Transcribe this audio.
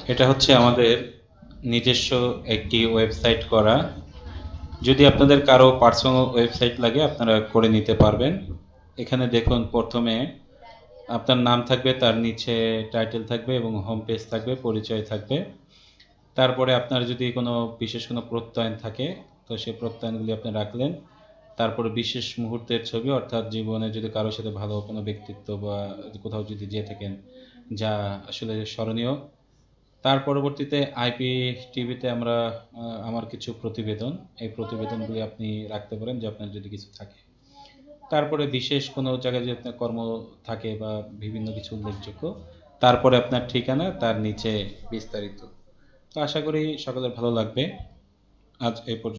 এটা হচ্ছে আমাদের নিজস্ব একটি ওয়েবসাইট করা। যদি আপনাদের কারো পার্সোনাল ওয়েবসাইট লাগে আপনারা করে নিতে পারবেন। এখানে দেখুন, প্রথমে আপনার নাম থাকবে, তার নিচে টাইটেল থাকবে এবং হোম পেজ থাকবে, পরিচয় থাকবে। তারপরে আপনার যদি কোনো বিশেষ কোনো প্রত্যয়ন থাকে তো সেই প্রত্যয়নগুলি আপনি রাখলেন। তারপরে বিশেষ মুহূর্তের ছবি, অর্থাৎ জীবনে যদি কারোর সাথে ভালো কোনো ব্যক্তিত্ব বা কোথাও যদি যেয়ে থাকেন যা আসলে স্মরণীয়। তার পরবর্তীতে আইপি টিভিতে আমরা আমার কিছু প্রতিবেদন, এই প্রতিবেদনগুলি আপনি রাখতে পারেন যে আপনার যদি কিছু থাকে। তারপরে বিশেষ কোনো জায়গায় যদি আপনার কর্ম থাকে বা বিভিন্ন কিছু উল্লেখযোগ্য, তারপরে আপনার ঠিকানা, তার নিচে বিস্তারিত। তো আশা করি সকলের ভালো লাগবে। আজ এই পর্যন্ত।